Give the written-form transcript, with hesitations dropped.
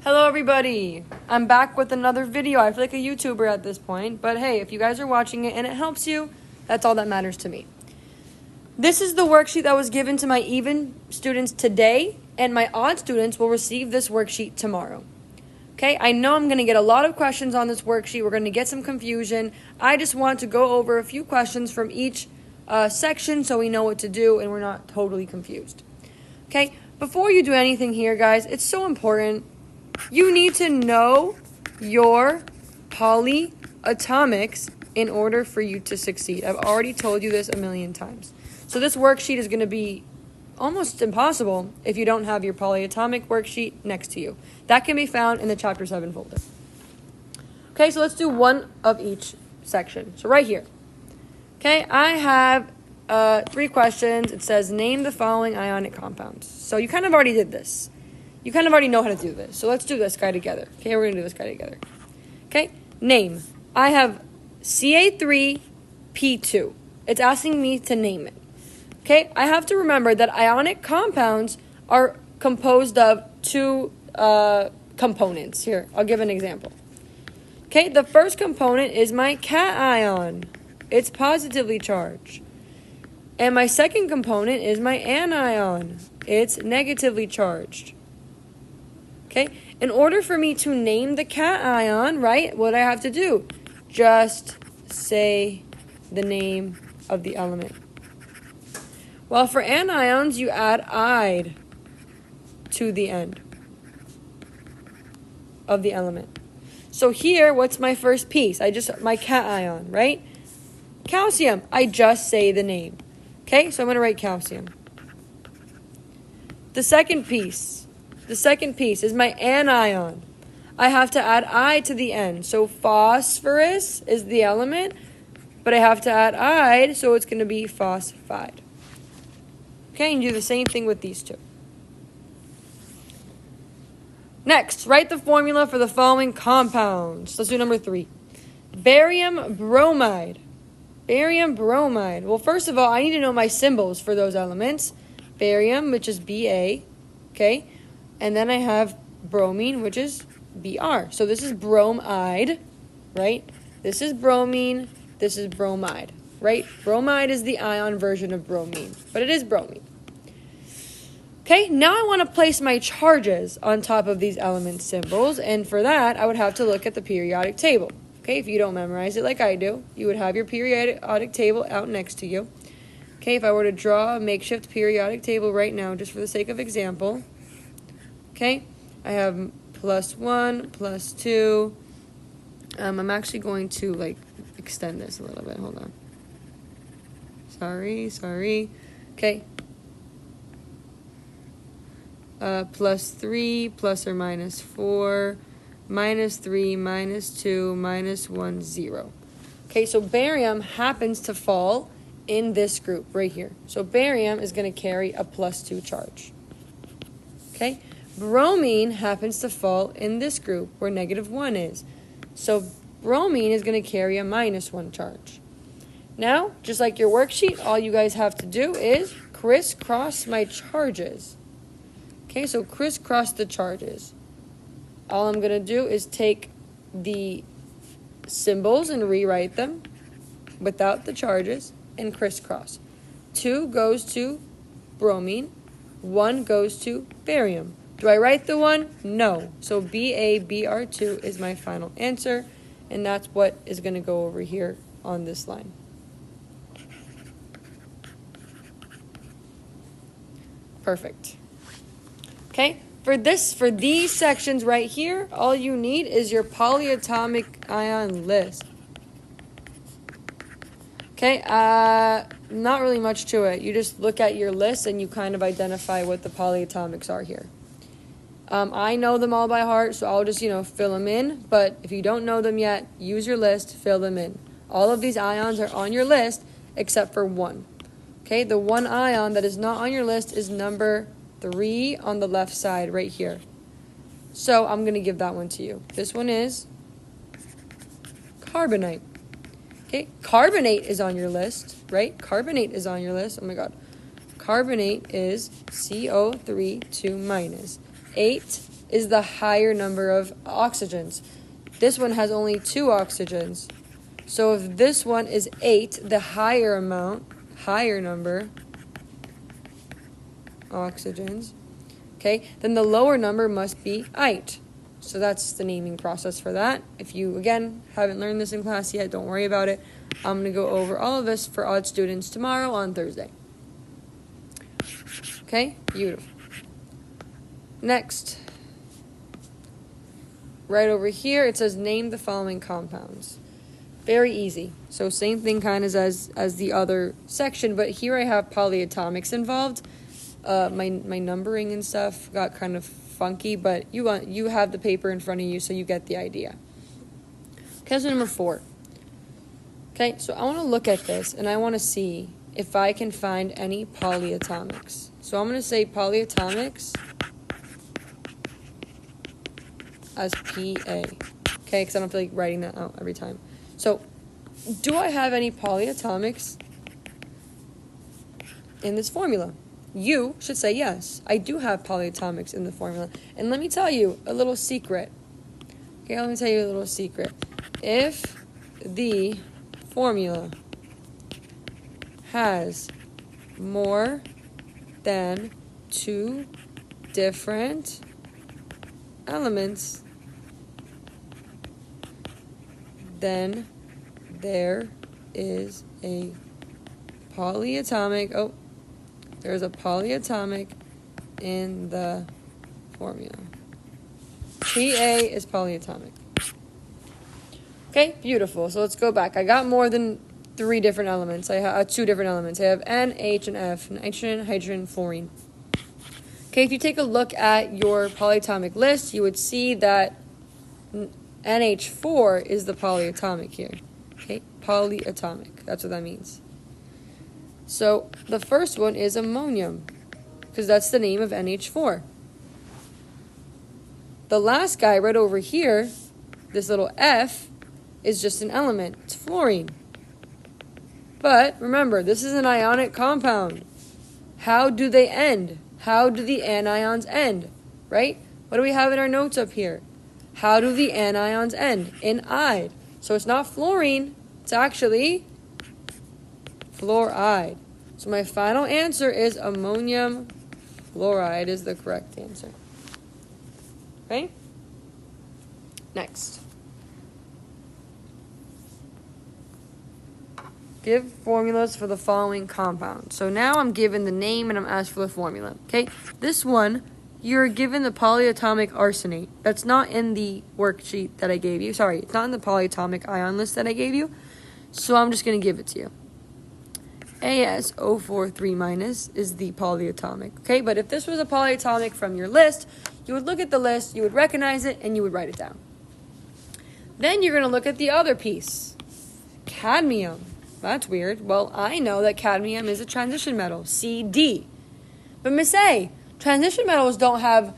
Hello everybody, I'm back with another video. I feel like a YouTuber at this point, but hey, if you guys are watching it and it helps you, that's all that matters to me. This is the worksheet that was given to my even students today, and my odd students will receive this worksheet tomorrow. Okay, I know I'm going to get a lot of questions on this worksheet. We're going to get some confusion. I just want to go over a few questions from each section so we know what to do and we're not totally confused. Okay, before you do anything here, guys, it's so important. You need to know your polyatomics in order for you to succeed. I've already told you this a million times. So this worksheet is going to be almost impossible if you don't have your polyatomic worksheet next to you. That can be found in the Chapter 7 folder. Okay, so let's do one of each section. So right here. Okay, I have 3 questions. It says, name the following ionic compounds. So you kind of already did this. You kind of already know how to do this. So let's do this guy together. Okay, we're going to do this guy together. Okay, name. I have Ca3P2. It's asking me to name it. Okay, I have to remember that ionic compounds are composed of 2 components. Here, I'll give an example. Okay, the first component is my cation. It's positively charged. And my second component is my anion. It's negatively charged. Okay, in order for me to name the cation, right, what I have to do? Just say the name of the element. Well, for anions, you add "ide" to the end of the element. So here, what's my first piece? My cation, right? Calcium, I just say the name. Okay, so I'm going to write calcium. The second piece is my anion. I have to add "ide" to the end. So phosphorus is the element, but I have to add "ide", so it's going to be phosphide. Okay, and do the same thing with these 2. Next, write the formula for the following compounds. Let's do number 3. Barium bromide. Barium bromide. Well, first of all, I need to know my symbols for those elements. Barium, which is Ba, okay? And then I have bromine, which is Br. So this is bromide, right? This is bromine, this is bromide, right? Bromide is the ion version of bromine, but it is bromine. Okay, now I want to place my charges on top of these element symbols, and for that, I would have to look at the periodic table. Okay, if you don't memorize it like I do, you would have your periodic table out next to you. Okay, if I were to draw a makeshift periodic table right now, just for the sake of example, okay, I have +1, +2. I'm actually going to, extend this a little bit. Hold on. Sorry. Okay. +3, plus or minus 4, -3, -2, -1, 0. Okay, so barium happens to fall in this group right here. So barium is going to carry a +2 charge. Okay, bromine happens to fall in this group where -1 is. So bromine is going to carry a -1 charge. Now, just like your worksheet, all you guys have to do is crisscross my charges. Okay, so crisscross the charges. All I'm going to do is take the symbols and rewrite them without the charges and crisscross. 2 goes to bromine, 1 goes to barium. Do I write the 1? No. So BaBr2 is my final answer, and that's what is going to go over here on this line. Perfect. Okay, for these sections right here, all you need is your polyatomic ion list. Okay, not really much to it. You just look at your list and you kind of identify what the polyatomics are here. I know them all by heart, so I'll just, fill them in. But if you don't know them yet, use your list, fill them in. All of these ions are on your list except for 1. Okay, the 1 ion that is not on your list is number 3 on the left side right here. So I'm going to give that one to you. This one is carbonate. Okay, carbonate is on your list, right? Carbonate is on your list. Oh my God. Carbonate is CO3 2-. 8 is the higher number of oxygens. This one has only 2 oxygens. So if this one is 8, the higher number oxygens, okay, then the lower number must be 8. So that's the naming process for that. If you, again, haven't learned this in class yet, don't worry about it. I'm going to go over all of this for odd students tomorrow on Thursday. Okay, beautiful. Next, right over here, it says name the following compounds. Very easy. So same thing kind of as the other section, but here I have polyatomics involved. My numbering and stuff got kind of funky, but you have the paper in front of you, so you get the idea. Okay, so number 4. Okay, so I want to look at this, and I want to see if I can find any polyatomics. So I'm going to say polyatomics as PA. Okay, because I don't feel like writing that out every time. So, do I have any polyatomics in this formula? You should say yes. I do have polyatomics in the formula. And let me tell you a little secret. Okay, let me tell you a little secret. If the formula has more than 2 different elements, then there is a polyatomic. Oh, there's a polyatomic in the formula. Pa is polyatomic. Okay, beautiful. So let's go back. I got more than 3 different elements. I have 2 different elements. I have N, H, and F. Nitrogen, hydrogen, fluorine. Okay, if you take a look at your polyatomic list, you would see that NH4 is the polyatomic here. Okay, polyatomic. That's what that means. So the first one is ammonium, because that's the name of NH4. The last guy right over here, this little F, is just an element. It's fluorine. But remember, this is an ionic compound. How do they end? How do the anions end? Right? What do we have in our notes up here? How do the anions end? In "ide." So it's not fluorine. It's actually fluoride. So my final answer is ammonium fluoride is the correct answer. Okay? Next. Give formulas for the following compounds. So now I'm given the name and I'm asked for the formula. Okay? This one, you're given the polyatomic arsenate. That's not in the worksheet that I gave you. Sorry, it's not in the polyatomic ion list that I gave you. So I'm just going to give it to you. AS043- is the polyatomic. Okay, but if this was a polyatomic from your list, you would look at the list, you would recognize it, and you would write it down. Then you're going to look at the other piece. Cadmium. That's weird. Well, I know that cadmium is a transition metal, CD. But Miss A, transition metals don't have